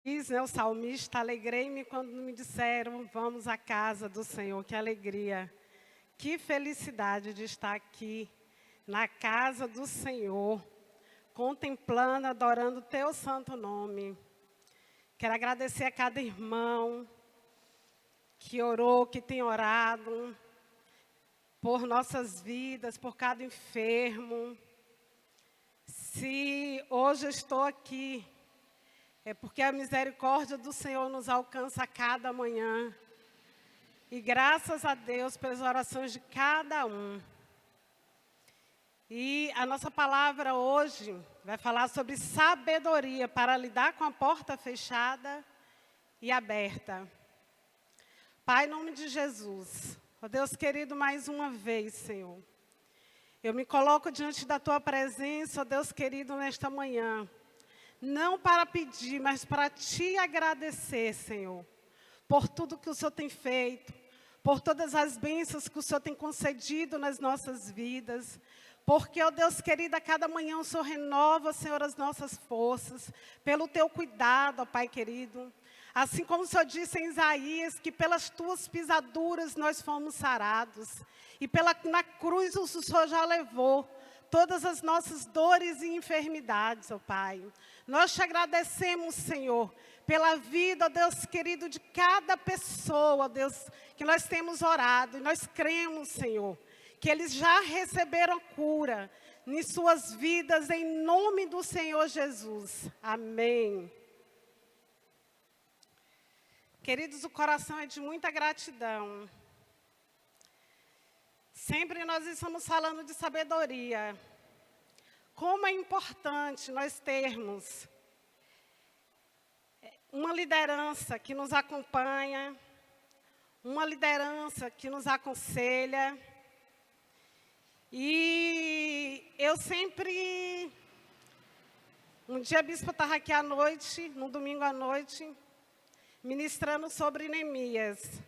Diz, né, o salmista, alegrei-me quando me disseram, vamos à casa do Senhor. Que alegria, que felicidade de estar aqui, na casa do Senhor, contemplando, adorando o teu santo nome. Quero agradecer a cada irmão que orou, que tem orado, por nossas vidas, por cada enfermo. Se hoje eu estou aqui, é porque a misericórdia do Senhor nos alcança a cada manhã. E graças a Deus pelas orações de cada um. E a nossa palavra hoje vai falar sobre sabedoria para lidar com a porta fechada e aberta. Pai, em nome de Jesus, ó Deus querido, mais uma vez, Senhor. Eu me coloco diante da Tua presença, ó Deus querido, nesta manhã. Não para pedir, mas para Te agradecer, Senhor, por tudo que o Senhor tem feito, por todas as bênçãos que o Senhor tem concedido nas nossas vidas. Porque, ó Deus querido, a cada manhã o Senhor renova, Senhor, as nossas forças, pelo Teu cuidado, ó Pai querido. Assim como o Senhor disse em Isaías, que pelas Tuas pisaduras nós fomos sarados. E na cruz o Senhor já levou todas as nossas dores e enfermidades, ó Pai. Nós Te agradecemos, Senhor, pela vida, ó Deus querido, de cada pessoa, ó Deus, que nós temos orado. E nós cremos, Senhor, que eles já receberam cura em suas vidas, em nome do Senhor Jesus. Amém. Queridos, o coração é de muita gratidão. Sempre nós estamos falando de sabedoria. Como é importante nós termos uma liderança que nos acompanha, uma liderança que nos aconselha. E eu sempre... Um dia a bispa estava aqui à noite, no domingo à noite, ministrando sobre Neemias.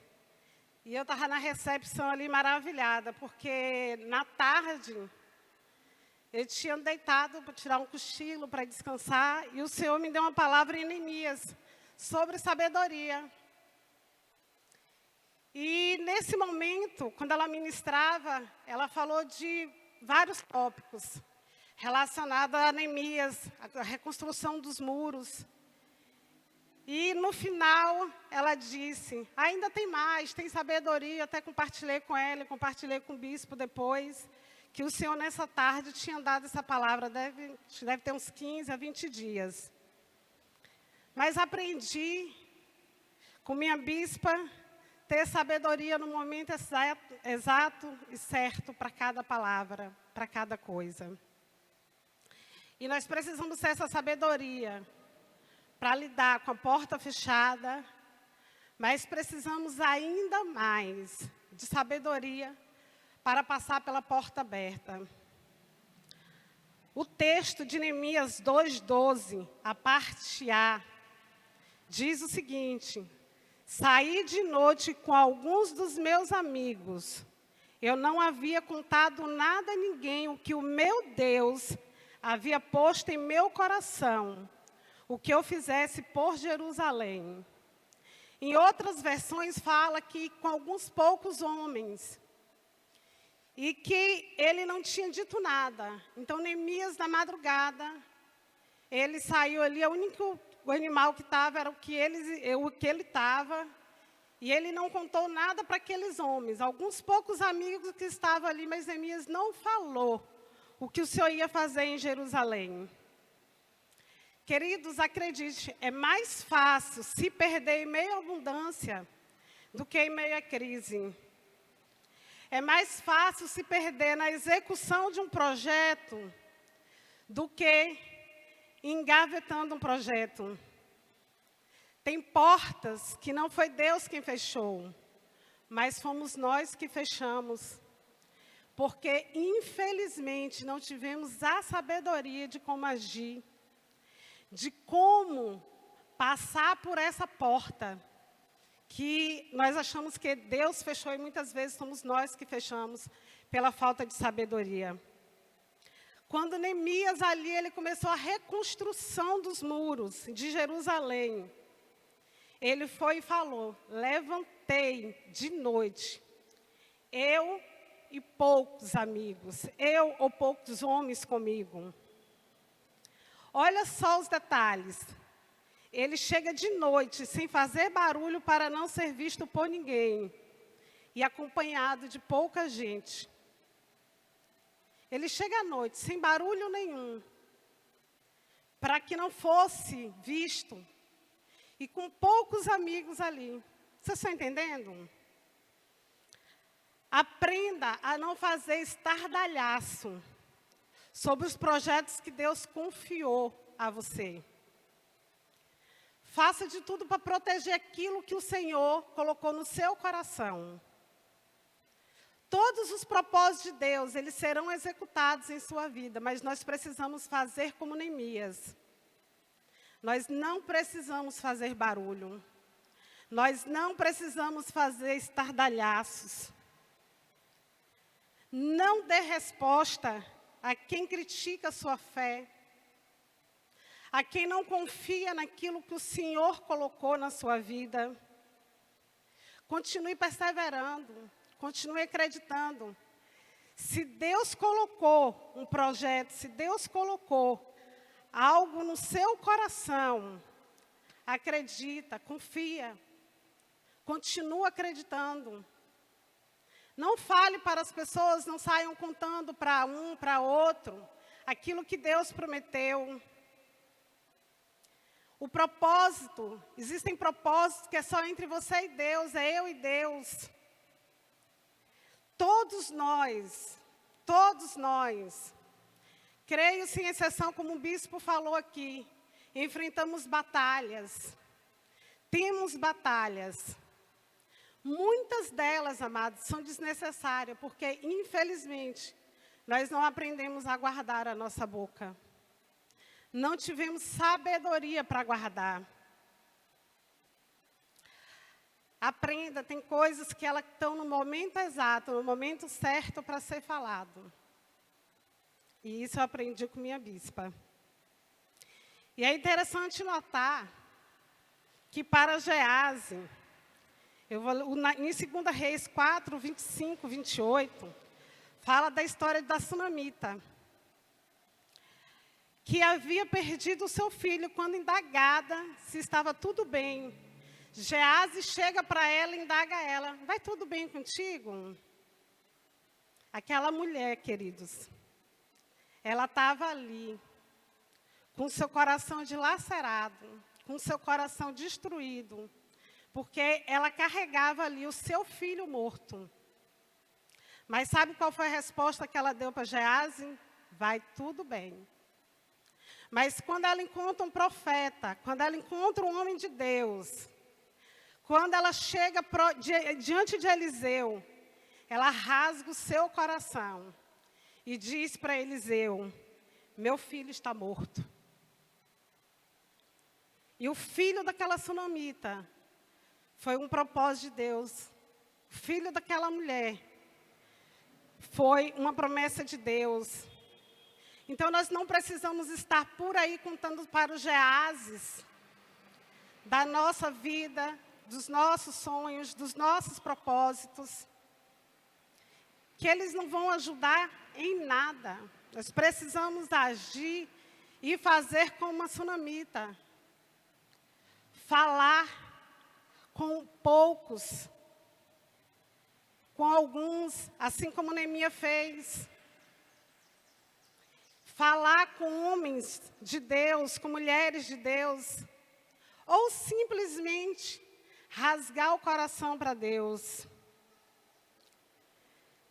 E eu estava na recepção ali maravilhada, porque na tarde eu tinha deitado para tirar um cochilo, para descansar, e o Senhor me deu uma palavra em Neemias sobre sabedoria. E nesse momento, quando ela ministrava, ela falou de vários tópicos relacionados a Neemias, a reconstrução dos muros. E no final, ela disse, ainda tem mais, tem sabedoria. Eu até compartilhei com ela, compartilhei com o bispo depois, que o Senhor nessa tarde tinha dado essa palavra, deve ter uns 15 a 20 dias. Mas aprendi com minha bispa, ter sabedoria no momento exato e certo para cada palavra, para cada coisa. E nós precisamos ter essa sabedoria para lidar com a porta fechada, mas precisamos ainda mais de sabedoria para passar pela porta aberta. O texto de Neemias 2:12, a parte A, diz o seguinte: saí de noite com alguns dos meus amigos. Eu não havia contado nada a ninguém o que o meu Deus havia posto em meu coração, o que eu fizesse por Jerusalém. Em outras versões fala que com alguns poucos homens. E que ele não tinha dito nada. Então, Neemias, na madrugada, ele saiu ali, o animal que estava era o que ele estava, e ele não contou nada para aqueles homens. Alguns poucos amigos que estavam ali, mas Neemias não falou o que o Senhor ia fazer em Jerusalém. Queridos, acredite, é mais fácil se perder em meio à abundância do que em meio à crise. É mais fácil se perder na execução de um projeto do que engavetando um projeto. Tem portas que não foi Deus quem fechou, mas fomos nós que fechamos. Porque, infelizmente, não tivemos a sabedoria de como agir, de como passar por essa porta, que nós achamos que Deus fechou e muitas vezes somos nós que fechamos pela falta de sabedoria. Quando Neemias ali, ele começou a reconstrução dos muros de Jerusalém. Ele foi e falou: levantei de noite, eu e poucos amigos, eu ou poucos homens comigo. Olha só os detalhes. Ele chega de noite, sem fazer barulho para não ser visto por ninguém, e acompanhado de pouca gente. Ele chega à noite, sem barulho nenhum, para que não fosse visto, e com poucos amigos ali. Vocês estão entendendo? Aprenda a não fazer estardalhaço sobre os projetos que Deus confiou a você. Faça de tudo para proteger aquilo que o Senhor colocou no seu coração. Todos os propósitos de Deus, eles serão executados em sua vida, mas nós precisamos fazer como Neemias. Nós não precisamos fazer barulho. Nós não precisamos fazer estardalhaços. Não dê resposta a quem critica a sua fé, a quem não confia naquilo que o Senhor colocou na sua vida. Continue perseverando, continue acreditando. Se Deus colocou um projeto, se Deus colocou algo no seu coração, acredita, confia, continua acreditando. Não fale para as pessoas, não saiam contando para um, para outro, aquilo que Deus prometeu. O propósito, existem propósitos que é só entre você e Deus, é eu e Deus. Todos nós, creio sem exceção, como o bispo falou aqui, enfrentamos batalhas, temos batalhas. Muitas delas, amados, são desnecessárias, porque, infelizmente, nós não aprendemos a guardar a nossa boca. Não tivemos sabedoria para guardar. Aprenda, tem coisas que elas estão no momento exato, no momento certo para ser falado. E isso eu aprendi com minha bispa. E é interessante notar que para Gease, em 2 Reis 4, 25, 28, fala da história da sunamita, que havia perdido o seu filho quando indagada se estava tudo bem. Gease chega para ela e indaga ela: vai tudo bem contigo? Aquela mulher, queridos, ela estava ali, com seu coração dilacerado, com seu coração destruído, porque ela carregava ali o seu filho morto. Mas sabe qual foi a resposta que ela deu para Gease? Vai tudo bem. Mas quando ela encontra um profeta, quando ela encontra um homem de Deus, quando ela chega diante de Eliseu, ela rasga o seu coração e diz para Eliseu: meu filho está morto. E o filho daquela sunamita foi um propósito de Deus. O filho daquela mulher foi uma promessa de Deus. Então, nós não precisamos estar por aí contando para os Geases da nossa vida, dos nossos sonhos, dos nossos propósitos, que eles não vão ajudar em nada. Nós precisamos agir e fazer como uma sunamita. Falar com poucos, com alguns, assim como Neemias fez. Falar com homens de Deus, com mulheres de Deus, ou simplesmente rasgar o coração para Deus.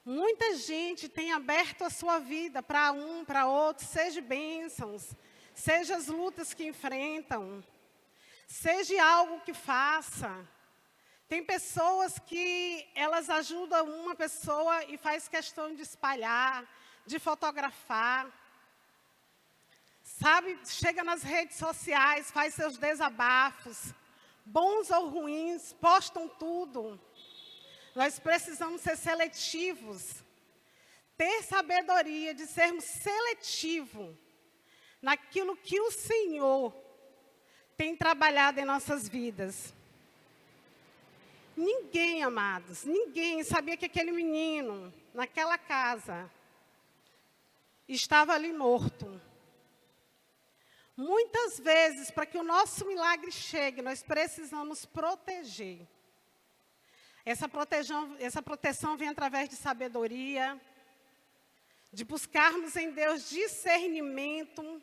Muita gente tem aberto a sua vida para um, para outro, seja bênçãos, seja as lutas que enfrentam, seja algo que faça. Tem pessoas que elas ajudam uma pessoa e faz questão de espalhar, de fotografar. Sabe, chega nas redes sociais, faz seus desabafos, bons ou ruins, postam tudo. Nós precisamos ser seletivos, ter sabedoria de sermos seletivos naquilo que o Senhor tem trabalhado em nossas vidas. Ninguém, amados, ninguém sabia que aquele menino, naquela casa, estava ali morto. Muitas vezes, para que o nosso milagre chegue, nós precisamos proteger. Essa proteção vem através de sabedoria, de buscarmos em Deus discernimento,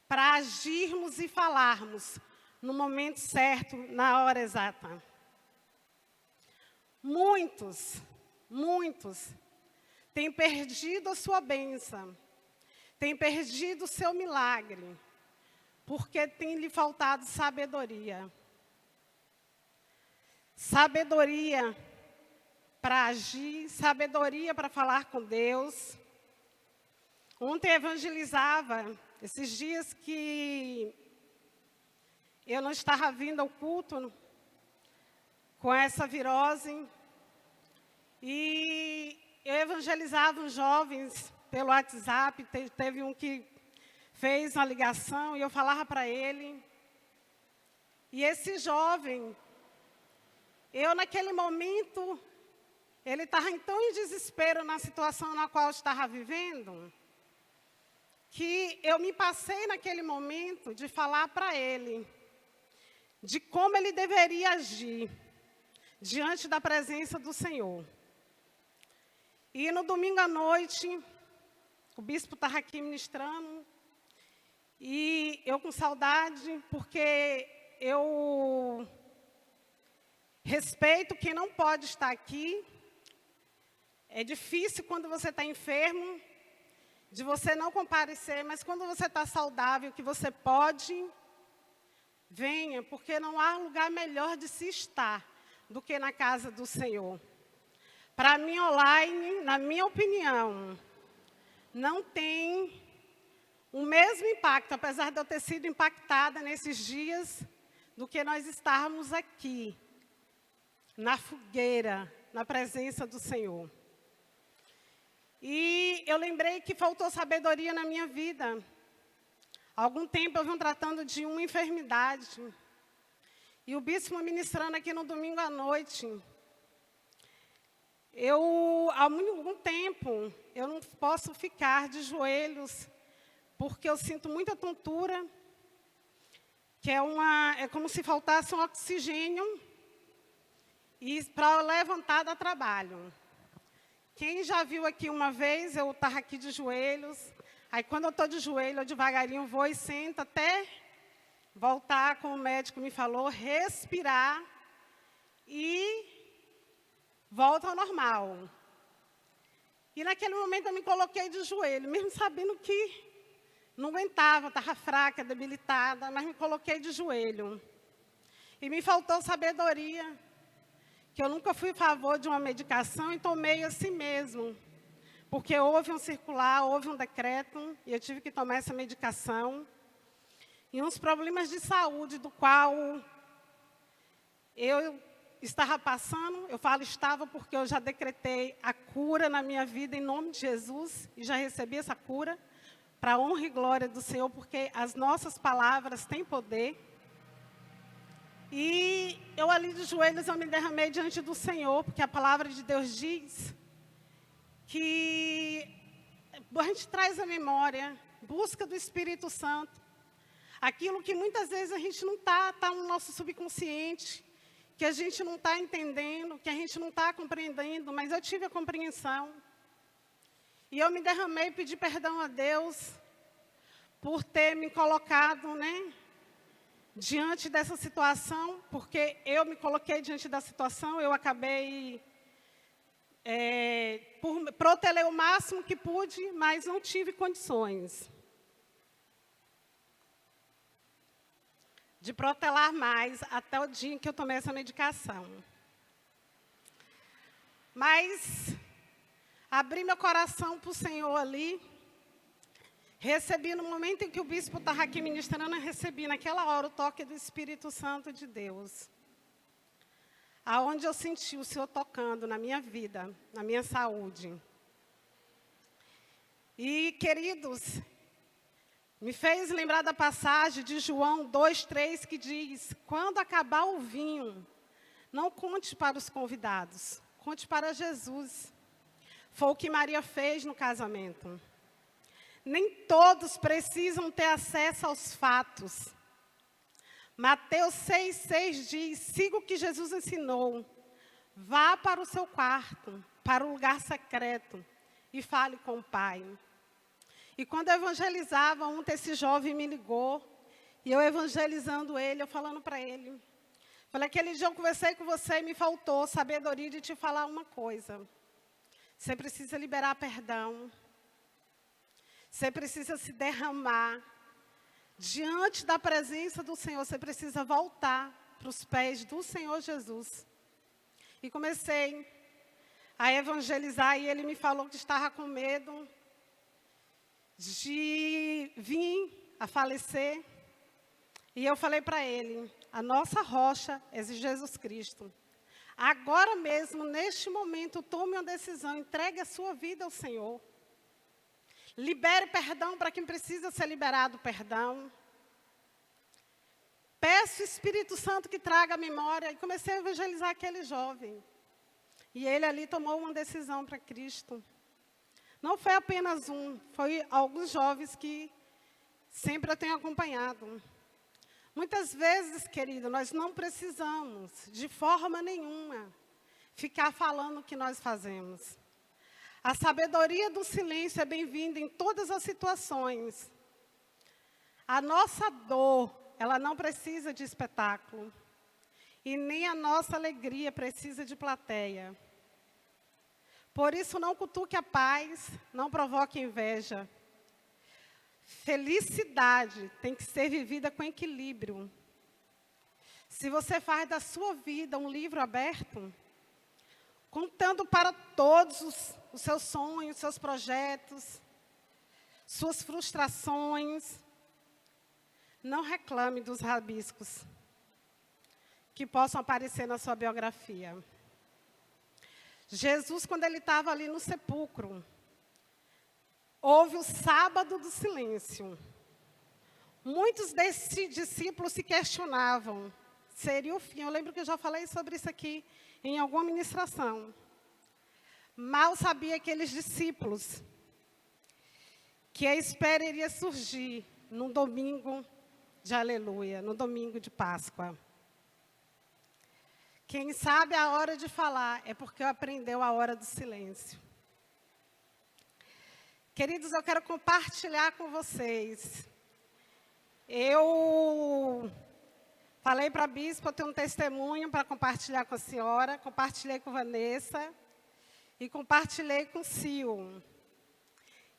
para agirmos e falarmos no momento certo, na hora exata. Muitos têm perdido a sua bênção, têm perdido o seu milagre, porque tem lhe faltado sabedoria. Sabedoria para agir, sabedoria para falar com Deus. Ontem eu evangelizava, esses dias que eu não estava vindo ao culto com essa virose, e eu evangelizava os jovens pelo WhatsApp, teve um que fez uma ligação e eu falava para ele. E esse jovem, eu naquele momento, ele estava tão em desespero na situação na qual eu estava vivendo, que eu me passei naquele momento de falar para ele, de como ele deveria agir diante da presença do Senhor. E no domingo à noite, o bispo estava aqui ministrando, e eu com saudade, porque eu respeito quem não pode estar aqui. É difícil quando você está enfermo, de você não comparecer, mas quando você está saudável, que você pode, venha, porque não há lugar melhor de se estar do que na casa do Senhor. Para mim, online, na minha opinião, não tem o mesmo impacto, apesar de eu ter sido impactada nesses dias, do que nós estarmos aqui, na fogueira, na presença do Senhor. E eu lembrei que faltou sabedoria na minha vida. Há algum tempo eu venho tratando de uma enfermidade. E o bispo ministrando aqui no domingo à noite. Há algum tempo, eu não posso ficar de joelhos, porque eu sinto muita tontura, que é como se faltasse um oxigênio, e para levantar dá trabalho. Quem já viu aqui uma vez, eu estava aqui de joelhos, aí quando eu estou de joelho, eu devagarinho vou e sento até voltar, como o médico me falou, respirar e volta ao normal. E naquele momento eu me coloquei de joelho, mesmo sabendo que não aguentava, estava fraca, debilitada, mas me coloquei de joelho. E me faltou sabedoria, que eu nunca fui a favor de uma medicação e tomei assim mesmo. Porque houve um circular, houve um decreto, e eu tive que tomar essa medicação. E uns problemas de saúde, do qual eu estava passando, eu falo estava porque eu já decretei a cura na minha vida em nome de Jesus, e já recebi essa cura, para a honra e glória do Senhor, porque as nossas palavras têm poder. E eu ali de joelhos, eu me derramei diante do Senhor, porque a palavra de Deus diz que a gente traz a memória, busca do Espírito Santo, aquilo que muitas vezes a gente não está no nosso subconsciente, que a gente não está entendendo, que a gente não está compreendendo, mas eu tive a compreensão. E eu me derramei e pedi perdão a Deus por ter me colocado, diante dessa situação, porque eu me coloquei diante da situação, eu acabei por proteger o máximo que pude, mas não tive condições de protelar mais até o dia em que eu tomei essa medicação. Mas abri meu coração para o Senhor ali, recebi no momento em que o bispo estava aqui ministrando, eu recebi naquela hora o toque do Espírito Santo de Deus. Aonde eu senti o Senhor tocando na minha vida, na minha saúde. E, queridos, me fez lembrar da passagem de João 2:3, que diz: quando acabar o vinho, Não conte para os convidados, conte para Jesus. Foi o que Maria fez no casamento. Nem todos precisam ter acesso aos fatos. Mateus 6,6 diz, siga o que Jesus ensinou. Vá para o seu quarto, para o lugar secreto e fale com o Pai. E quando eu evangelizava, esse jovem me ligou, e eu evangelizando ele, eu falando para ele. Falei, aquele dia eu conversei com você e me faltou sabedoria de te falar uma coisa. Você precisa liberar perdão. Você precisa se derramar. Diante da presença do Senhor, você precisa voltar para os pés do Senhor Jesus. E comecei a evangelizar, e ele me falou que estava com medo de vir a falecer. E eu falei para ele, a nossa rocha é Jesus Cristo. Agora mesmo, neste momento, tome uma decisão, entregue a sua vida ao Senhor. Libere perdão para quem precisa ser liberado perdão. Peço o Espírito Santo que traga a memória. E comecei a evangelizar aquele jovem. E ele ali tomou uma decisão para Cristo. Não foi apenas um, foi alguns jovens que sempre eu tenho acompanhado. Muitas vezes, querido, nós não precisamos, de forma nenhuma, ficar falando o que nós fazemos. A sabedoria do silêncio é bem-vinda em todas as situações. A nossa dor, ela não precisa de espetáculo. E nem a nossa alegria precisa de plateia. Por isso, não cutuque a paz, não provoque inveja. Felicidade tem que ser vivida com equilíbrio. Se você faz da sua vida um livro aberto, contando para todos os seus sonhos, seus projetos, suas frustrações, não reclame dos rabiscos que possam aparecer na sua biografia. Jesus, quando ele estava ali no sepulcro, houve o sábado do silêncio. Muitos desses discípulos se questionavam, seria o fim. Eu lembro que eu já falei sobre isso aqui em alguma ministração. Mal sabia aqueles discípulos que a espera iria surgir no domingo de aleluia, no domingo de Páscoa. Quem sabe a hora de falar é porque aprendeu a hora do silêncio. Queridos, eu quero compartilhar com vocês. Eu falei para a bispa, eu tenho um testemunho para compartilhar com a senhora, compartilhei com Vanessa e compartilhei com o Sil.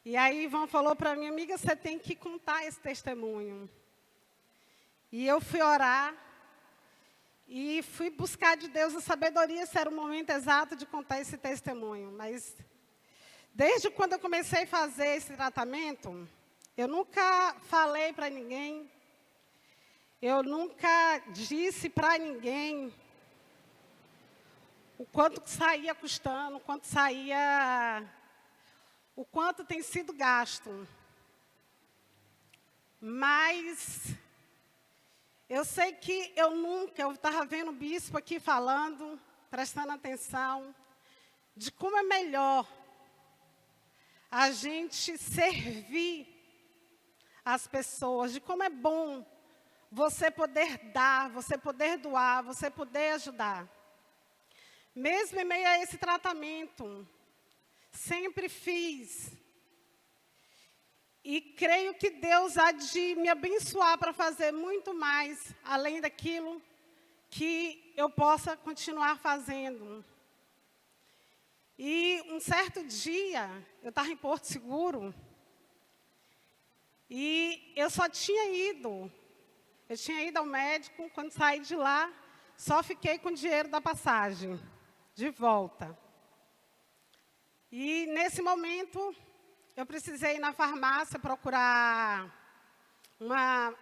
E aí Ivan falou para mim, amiga, você tem que contar esse testemunho. E eu fui orar e fui buscar de Deus a sabedoria, se era o momento exato de contar esse testemunho. Mas desde quando eu comecei a fazer esse tratamento, eu nunca falei para ninguém, eu nunca disse para ninguém o quanto saía custando, o quanto tem sido gasto. Mas eu sei que eu estava vendo o bispo aqui falando, prestando atenção, de como é melhor a gente servir as pessoas, de como é bom você poder dar, você poder doar, você poder ajudar. Mesmo em meio a esse tratamento, sempre fiz. E creio que Deus há de me abençoar para fazer muito mais, além daquilo que eu possa continuar fazendo. E um certo dia, eu estava em Porto Seguro, e eu tinha ido ao médico, quando saí de lá, só fiquei com o dinheiro da passagem, de volta. E nesse momento, eu precisei ir na farmácia procurar uma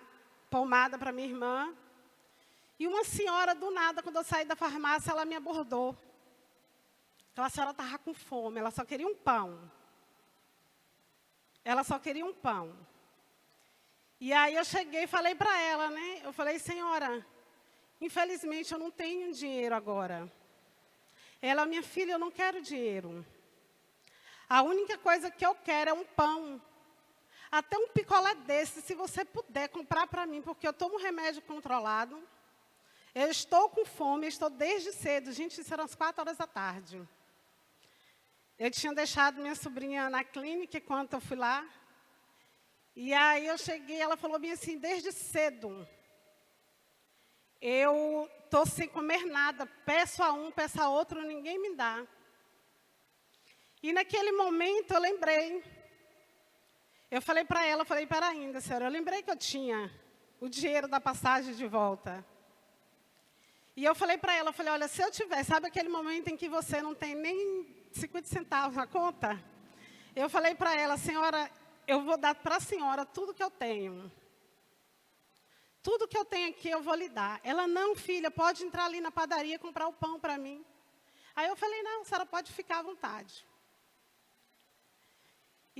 pomada para minha irmã. E uma senhora, do nada, quando eu saí da farmácia, ela me abordou. Aquela senhora estava com fome, ela só queria um pão. Ela só queria um pão. E aí eu cheguei e falei para ela, né? Eu falei, senhora, Infelizmente, eu não tenho dinheiro agora. Ela, minha filha, eu não quero dinheiro. A única coisa que eu quero é um pão. Até um picolé desse, se você puder comprar para mim, porque eu tomo remédio controlado. Eu estou com fome, estou desde cedo. Gente, isso eram as 4 horas da tarde. Eu tinha deixado minha sobrinha na clínica enquanto eu fui lá. E aí eu cheguei, ela falou bem assim, desde cedo. Eu estou sem comer nada, peço a um, peço a outro, ninguém me dá. E naquele momento eu lembrei. Eu falei para ela, falei, para ainda, senhora, eu lembrei que eu tinha o dinheiro da passagem de volta. E eu falei para ela, falei, olha, se eu tiver, sabe aquele momento em que você não tem nem 50 centavos na conta? Eu falei para ela, senhora, eu vou dar para a senhora tudo que eu tenho. Tudo que eu tenho aqui eu vou lhe dar. Ela, não, filha, pode entrar ali na padaria e comprar o pão para mim. Aí eu falei, não, a senhora pode ficar à vontade.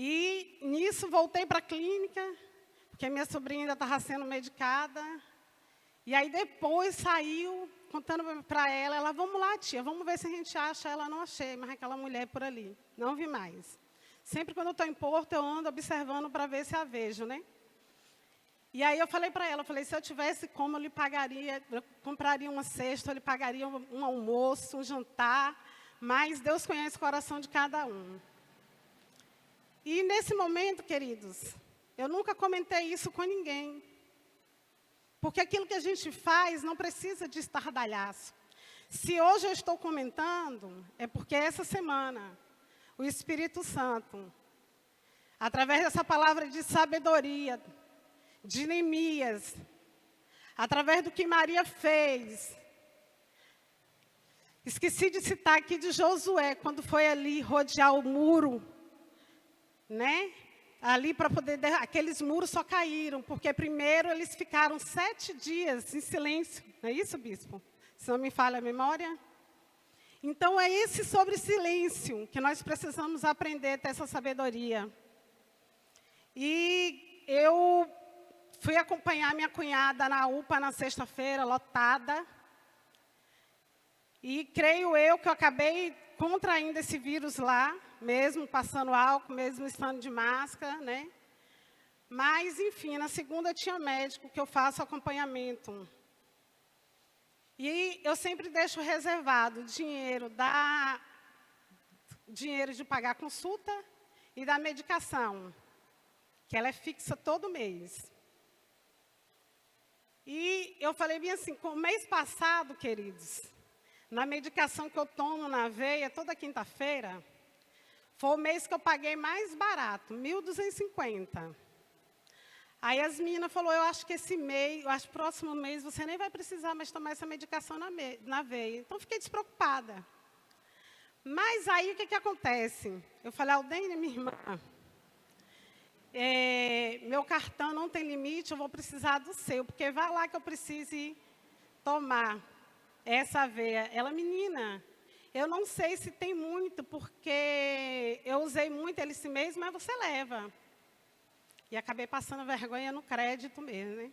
E nisso voltei para a clínica, porque minha sobrinha ainda estava sendo medicada. E aí depois saiu, contando para ela, vamos lá, tia, vamos ver se a gente acha. Ela, não achei, mas aquela mulher por ali, não vi mais. Sempre quando eu estou em Porto, eu ando observando para ver se a vejo, né? E aí eu falei para ela, falei, se eu tivesse como, eu lhe pagaria, eu compraria uma cesta, eu lhe pagaria um almoço, um jantar, mas Deus conhece o coração de cada um. E nesse momento, queridos, eu nunca comentei isso com ninguém. Porque aquilo que a gente faz não precisa de estardalhaço. Se hoje eu estou comentando, é porque essa semana, o Espírito Santo, através dessa palavra de sabedoria, de Neemias, através do que Maria fez. Esqueci de citar aqui de Josué, quando foi ali rodear o muro, né? Ali para poder... Aqueles muros só caíram, porque primeiro eles ficaram 7 dias em silêncio. Não é isso, bispo? Se não me falha a memória. Então, é esse sobre silêncio que nós precisamos aprender, ter essa sabedoria. E eu fui acompanhar minha cunhada na UPA na sexta-feira, lotada. E creio eu que eu acabei contraindo esse vírus lá, mesmo passando álcool, mesmo estando de máscara, né? Mas, enfim, na segunda tinha médico que eu faço acompanhamento. E eu sempre deixo reservado dinheiro de pagar a consulta e da medicação, que ela é fixa todo mês. E eu falei bem assim, com o mês passado, queridos, na medicação que eu tomo na veia toda quinta-feira, foi o mês que eu paguei mais barato, R$ 1.250. Aí as meninas falaram, eu acho que esse mês, eu acho que próximo mês você nem vai precisar mais tomar essa medicação na veia. Então, fiquei despreocupada. Mas aí, o que acontece? Eu falei, Aldênia, minha irmã, meu cartão não tem limite, eu vou precisar do seu, porque vai lá que eu precise tomar essa aveia. Ela, menina, eu não sei se tem muito, porque eu usei muito ele esse mês, mas você leva. E acabei passando vergonha no crédito mesmo, né?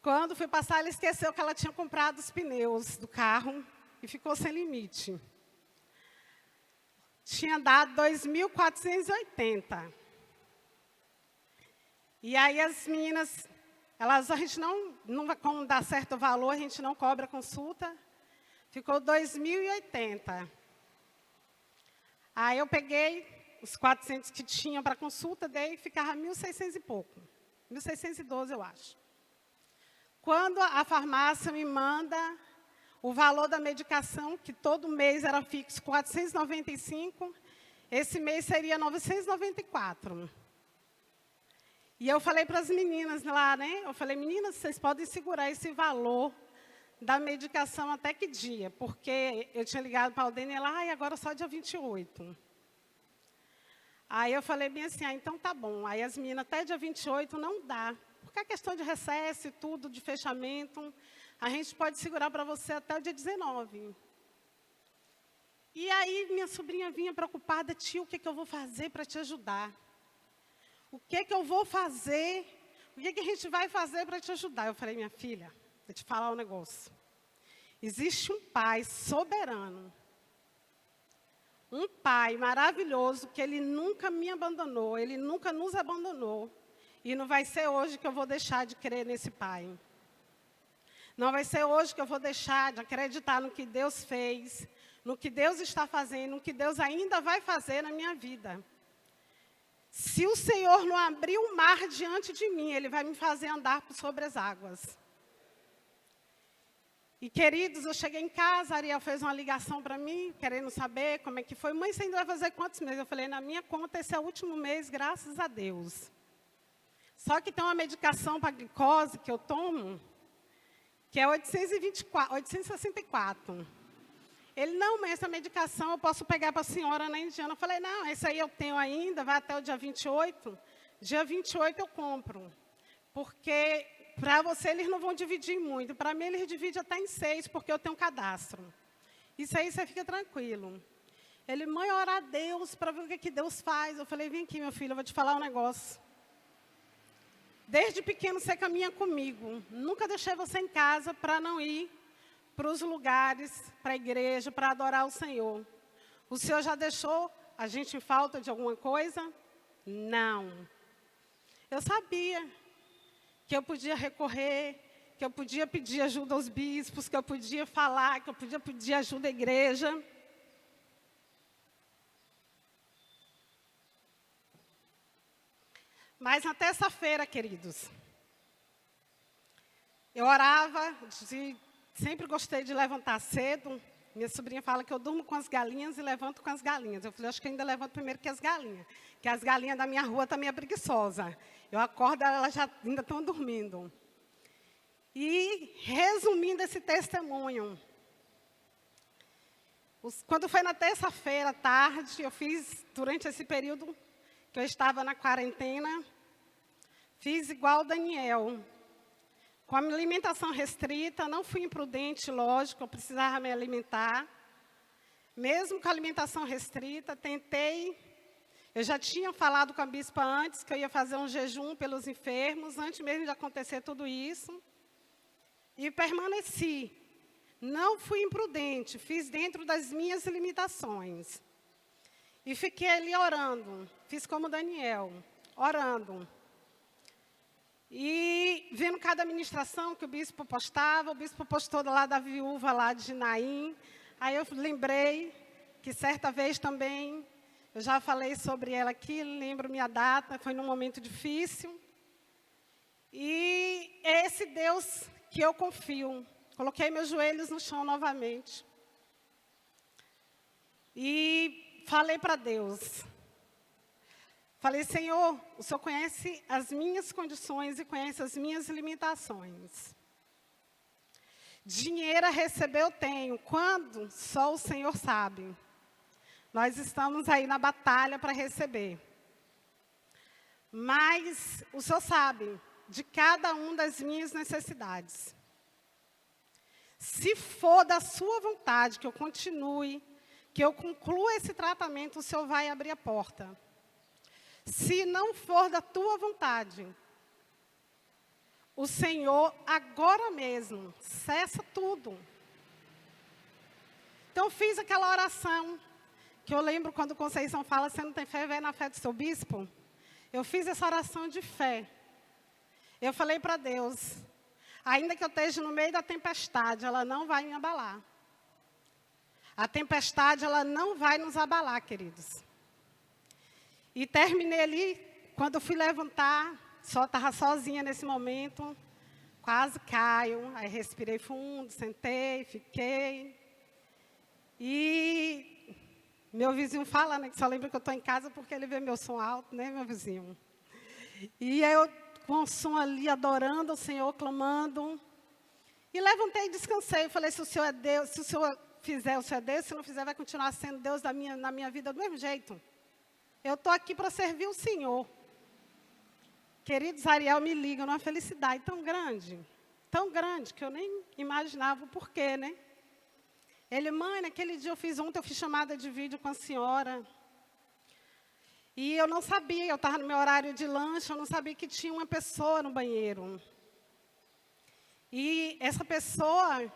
Quando fui passar, ela esqueceu que ela tinha comprado os pneus do carro e ficou sem limite. Tinha dado 2.480. E aí as meninas, a gente não como dá certo valor, a gente não cobra consulta. Ficou 2.080. Aí eu peguei os 400 que tinha para consulta, dei e ficava 1.600 e pouco. 1.612, eu acho. Quando a farmácia me manda o valor da medicação, que todo mês era fixo, 495, esse mês seria 994. E eu falei para as meninas lá, né? Eu falei, meninas, vocês podem segurar esse valor da medicação até que dia? Porque eu tinha ligado para a Aldênia e ela, agora só dia 28. Aí eu falei bem assim, então tá bom. Aí as meninas, até dia 28 não dá. Porque a questão de recesso e tudo, de fechamento, a gente pode segurar para você até o dia 19. E aí minha sobrinha vinha preocupada, tio, o que eu vou fazer para te ajudar? O que eu vou fazer? O que a gente vai fazer para te ajudar? Eu falei, minha filha, vou te falar um negócio. Existe um Pai soberano, um Pai maravilhoso, que Ele nunca me abandonou, Ele nunca nos abandonou. E não vai ser hoje que eu vou deixar de crer nesse Pai. Não vai ser hoje que eu vou deixar de acreditar no que Deus fez, no que Deus está fazendo, no que Deus ainda vai fazer na minha vida. Se o Senhor não abrir o mar diante de mim, Ele vai me fazer andar sobre as águas. E, queridos, eu cheguei em casa, a Ariel fez uma ligação para mim, querendo saber como é que foi. Mãe, você ainda vai fazer quantos meses? Eu falei, na minha conta, esse é o último mês, graças a Deus. Só que tem uma medicação para glicose que eu tomo, que é 864. Ele, não, mas essa medicação eu posso pegar para a senhora na Indiana. Eu falei, não, esse aí eu tenho ainda, vai até o dia 28. Dia 28 eu compro, porque para você eles não vão dividir muito. Para mim eles dividem até em 6, porque eu tenho um cadastro. Isso aí você fica tranquilo. Ele, mãe, ora a Deus para ver o que Deus faz. Eu falei, vem aqui, meu filho, eu vou te falar um negócio. Desde pequeno você caminha comigo. Nunca deixei você em casa para não ir para os lugares, para a igreja, para adorar o Senhor. O Senhor já deixou a gente em falta de alguma coisa? Não. Eu sabia que eu podia recorrer, que eu podia pedir ajuda aos bispos, que eu podia falar, que eu podia pedir ajuda à igreja. Mas na terça-feira, queridos, eu orava, sempre gostei de levantar cedo. Minha sobrinha fala que eu durmo com as galinhas e levanto com as galinhas. Eu falei, acho que ainda levanto primeiro que as galinhas da minha rua também é preguiçosa. Eu acordo, elas já ainda estão dormindo. E, resumindo esse testemunho, quando foi na terça-feira, à tarde, eu fiz, durante esse período que eu estava na quarentena, fiz igual Daniel. Com a minha alimentação restrita, não fui imprudente, lógico, eu precisava me alimentar. Mesmo com a alimentação restrita, tentei. Eu já tinha falado com a bispa antes que eu ia fazer um jejum pelos enfermos, antes mesmo de acontecer tudo isso. E permaneci. Não fui imprudente, fiz dentro das minhas limitações. E fiquei ali orando, fiz como Daniel, orando. E vendo cada ministração que o bispo postava, o bispo postou lá da viúva lá de Naim. Aí eu lembrei que certa vez também, eu já falei sobre ela aqui, lembro minha data, foi num momento difícil. E é esse Deus que eu confio. Coloquei meus joelhos no chão novamente. E falei para Deus. Falei, Senhor, o Senhor conhece as minhas condições e conhece as minhas limitações. Dinheiro a receber eu tenho, quando só o Senhor sabe. Nós estamos aí na batalha para receber. Mas o Senhor sabe de cada uma das minhas necessidades. Se for da sua vontade que eu continue, que eu conclua esse tratamento, o Senhor vai abrir a porta. Se não for da tua vontade, o Senhor agora mesmo cessa tudo. Então eu fiz aquela oração, que eu lembro quando o Conceição fala, você não tem fé, vai na fé do seu bispo. Eu fiz essa oração de fé. Eu falei para Deus, ainda que eu esteja no meio da tempestade, ela não vai me abalar. A tempestade, ela não vai nos abalar, queridos. E terminei ali, quando eu fui levantar, só estava sozinha nesse momento, quase caio, aí respirei fundo, sentei, fiquei. E meu vizinho fala, né, que só lembra que eu estou em casa porque ele vê meu som alto, né, meu vizinho. E aí eu, com o som ali, adorando o Senhor, clamando. E levantei e descansei, falei, se o Senhor é Deus, se o Senhor fizer, o Senhor é Deus, se não fizer, vai continuar sendo Deus na minha vida do mesmo jeito. Eu estou aqui para servir o Senhor. Queridos, Ariel me liga numa felicidade tão grande, que eu nem imaginava o porquê, né? Ele, mãe, naquele dia ontem eu fiz chamada de vídeo com a senhora. E eu não sabia, eu estava no meu horário de lanche, eu não sabia que tinha uma pessoa no banheiro. E essa pessoa,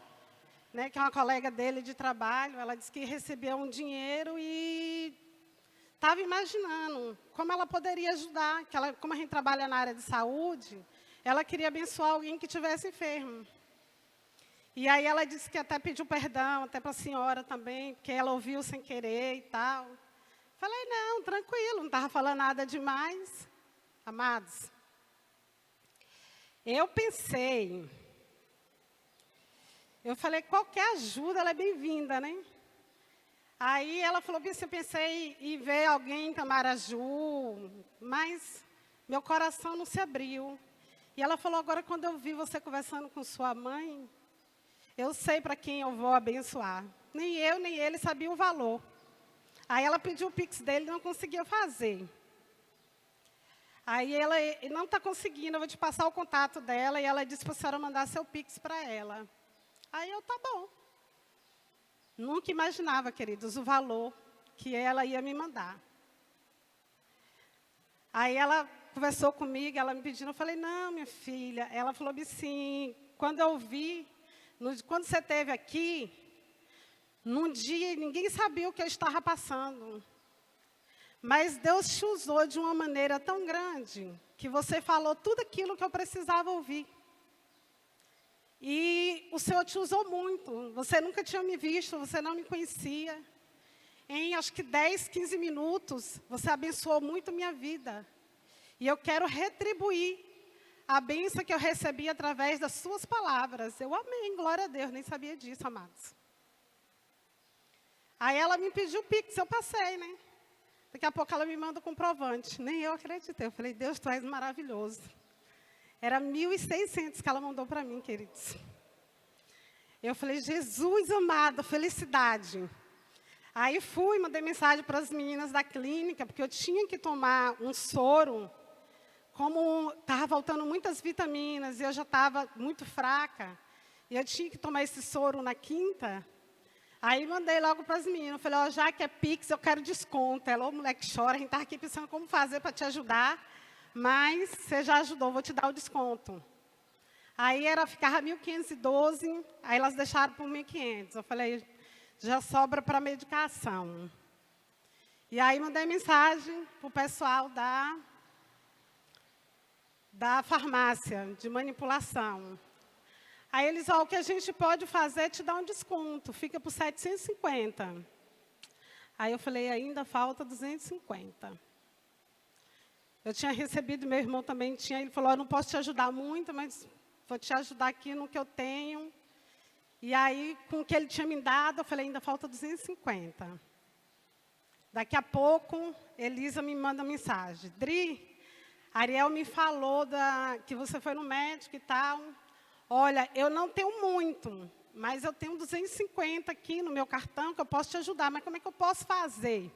né, que é uma colega dele de trabalho, ela disse que recebeu um dinheiro e estava imaginando como ela poderia ajudar, que ela, como a gente trabalha na área de saúde, ela queria abençoar alguém que estivesse enfermo. E aí ela disse que até pediu perdão, até para a senhora também, porque ela ouviu sem querer e tal. Falei, não, tranquilo, não estava falando nada demais. Amados, eu pensei, eu falei, qualquer ajuda ela é bem-vinda, né? Aí ela falou, eu pensei em ver alguém em Tamaraju, mas meu coração não se abriu. E ela falou, agora quando eu vi você conversando com sua mãe, eu sei para quem eu vou abençoar. Nem eu, nem ele sabiam o valor. Aí ela pediu o Pix dele e não conseguia fazer. Aí ela não está conseguindo, eu vou te passar o contato dela. E ela disse para a senhora mandar seu Pix para ela. Aí eu, tá bom. Nunca imaginava, queridos, o valor que ela ia me mandar. Aí ela conversou comigo, ela me pedindo, eu falei, não, minha filha. Ela falou assim, quando eu vi, quando você esteve aqui, num dia ninguém sabia o que eu estava passando. Mas Deus te usou de uma maneira tão grande, que você falou tudo aquilo que eu precisava ouvir. E o Senhor te usou muito. Você nunca tinha me visto, você não me conhecia. Em acho que 10, 15 minutos, você abençoou muito minha vida. E eu quero retribuir a bênção que eu recebi através das suas palavras. Eu amei, glória a Deus, nem sabia disso, amados. Aí ela me pediu o Pix, eu passei, né? Daqui a pouco ela me manda o comprovante. Nem eu acreditei. Eu falei, Deus, tu és maravilhoso. Era 1.600 que ela mandou para mim, queridos. Eu falei, Jesus amado, felicidade. Aí fui, mandei mensagem para as meninas da clínica, porque eu tinha que tomar um soro. Como estava faltando muitas vitaminas e eu já estava muito fraca, e eu tinha que tomar esse soro na quinta, aí mandei logo para as meninas. Falei, ó, já que é Pix, eu quero desconto. Ela, ô, moleque, chora, a gente está aqui pensando como fazer para te ajudar, mas você já ajudou, vou te dar o desconto. Aí ficava 1.512, aí elas deixaram por 1.500. Eu falei, já sobra para medicação. E aí mandei mensagem para o pessoal da farmácia, de manipulação. Aí eles, ó, o que a gente pode fazer é te dar um desconto, fica por 750. Aí eu falei, ainda falta 250. Eu tinha recebido, meu irmão também tinha, ele falou, eu não posso te ajudar muito, mas vou te ajudar aqui no que eu tenho. E aí, com o que ele tinha me dado, eu falei, ainda falta 250. Daqui a pouco, Elisa me manda mensagem, Dri, Ariel me falou que você foi no médico e tal. Olha, eu não tenho muito, mas eu tenho 250 aqui no meu cartão que eu posso te ajudar. Mas como é que eu posso fazer?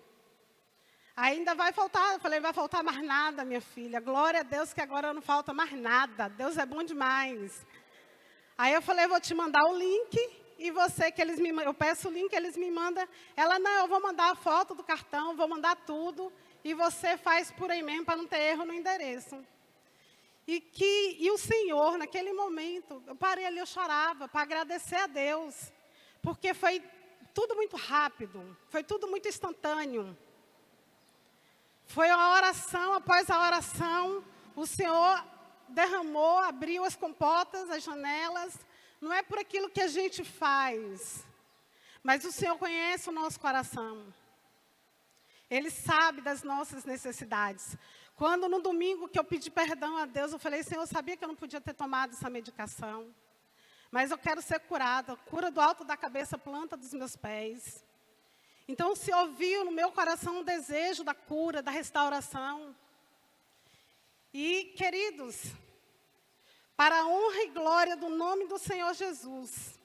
Ainda vai faltar, eu falei, vai faltar mais nada, minha filha. Glória a Deus que agora não falta mais nada. Deus é bom demais. Aí eu falei, vou te mandar o link e você que eles eu peço o link, eles me mandam. Ela, não, eu vou mandar a foto do cartão, vou mandar tudo. E você faz por aí mesmo, para não ter erro no endereço. E o Senhor, naquele momento, eu parei ali, eu chorava, para agradecer a Deus. Porque foi tudo muito rápido, foi tudo muito instantâneo. Foi uma oração, após a oração, o Senhor derramou, abriu as comportas, as janelas. Não é por aquilo que a gente faz, mas o Senhor conhece o nosso coração. Ele sabe das nossas necessidades. Quando no domingo que eu pedi perdão a Deus, eu falei, Senhor, eu sabia que eu não podia ter tomado essa medicação. Mas eu quero ser curada. Cura do alto da cabeça, planta dos meus pés. Então, se ouviu no meu coração um desejo da cura, da restauração. E, queridos, para a honra e glória do nome do Senhor Jesus,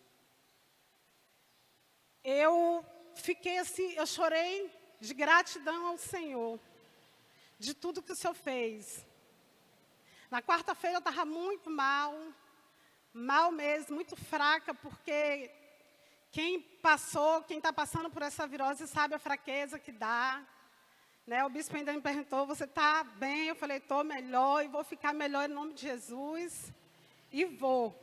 eu fiquei assim, eu chorei de gratidão ao Senhor, de tudo que o Senhor fez. Na quarta-feira eu estava muito mal mesmo, muito fraca, porque quem está passando por essa virose sabe a fraqueza que dá. Né? O bispo ainda me perguntou, você está bem? Eu falei, estou melhor e vou ficar melhor em nome de Jesus. E vou.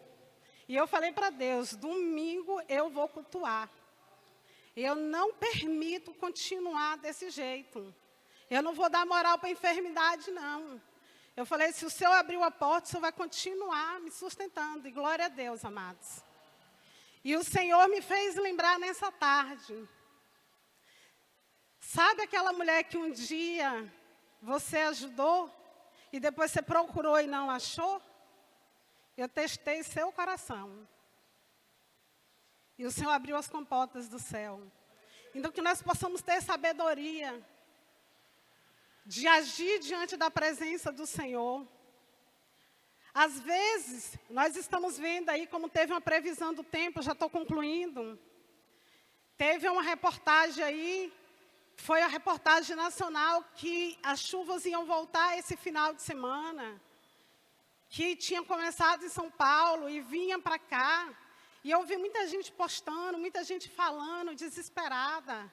E eu falei para Deus, domingo eu vou cultuar. Eu não permito continuar desse jeito. Eu não vou dar moral para a enfermidade, não. Eu falei, se o Senhor abriu a porta, o Senhor vai continuar me sustentando. E glória a Deus, amados. E o Senhor me fez lembrar nessa tarde. Sabe aquela mulher que um dia você ajudou e depois você procurou e não achou? Eu testei seu coração. E o Senhor abriu as comportas do céu. Então, que nós possamos ter sabedoria de agir diante da presença do Senhor. Às vezes, nós estamos vendo aí, como teve uma previsão do tempo, já estou concluindo. Teve uma reportagem aí, foi a reportagem nacional, que as chuvas iam voltar esse final de semana, que tinha começado em São Paulo e vinha para cá. E eu vi muita gente postando, muita gente falando, desesperada.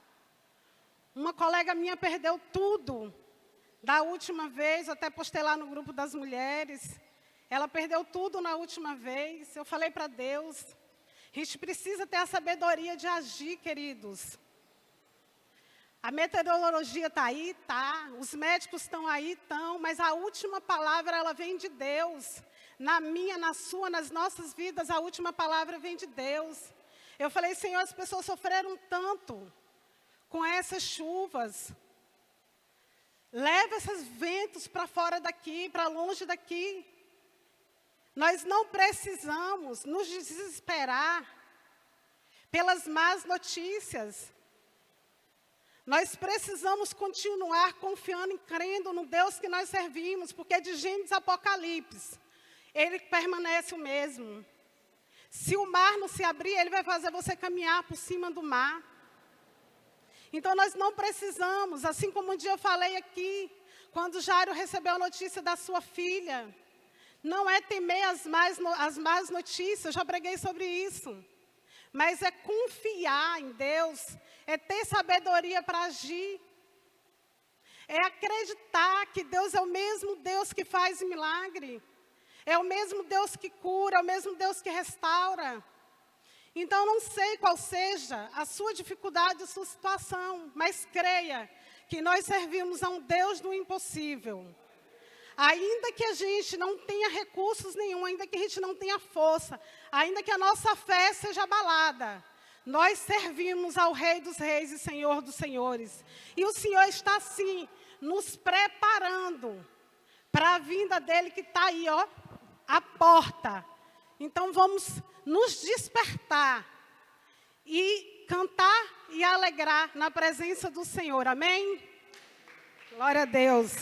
Uma colega minha perdeu tudo. Da última vez, até postei lá no grupo das mulheres. Ela perdeu tudo na última vez. Eu falei para Deus, a gente precisa ter a sabedoria de agir, queridos. A meteorologia está aí, tá. Os médicos estão aí, estão. Mas a última palavra, ela vem de Deus. Na minha, na sua, nas nossas vidas, a última palavra vem de Deus. Eu falei, Senhor, as pessoas sofreram tanto com essas chuvas. Leva esses ventos para fora daqui, para longe daqui. Nós não precisamos nos desesperar pelas más notícias. Nós precisamos continuar confiando e crendo no Deus que nós servimos, porque de Gênesis a Apocalipse, Ele permanece o mesmo. Se o mar não se abrir, Ele vai fazer você caminhar por cima do mar. Então, nós não precisamos, assim como um dia eu falei aqui, quando Jairo recebeu a notícia da sua filha, não é temer as más notícias, eu já preguei sobre isso, mas é confiar em Deus, é ter sabedoria para agir, é acreditar que Deus é o mesmo Deus que faz milagre, é o mesmo Deus que cura, é o mesmo Deus que restaura. Então, não sei qual seja a sua dificuldade, a sua situação, mas creia que nós servimos a um Deus do impossível. Ainda que a gente não tenha recursos nenhum, ainda que a gente não tenha força, ainda que a nossa fé seja abalada, nós servimos ao Rei dos Reis e Senhor dos Senhores. E o Senhor está, sim, nos preparando para a vinda dEle que está aí, ó, à porta. Então, vamos nos despertar e cantar e alegrar na presença do Senhor. Amém? Glória a Deus.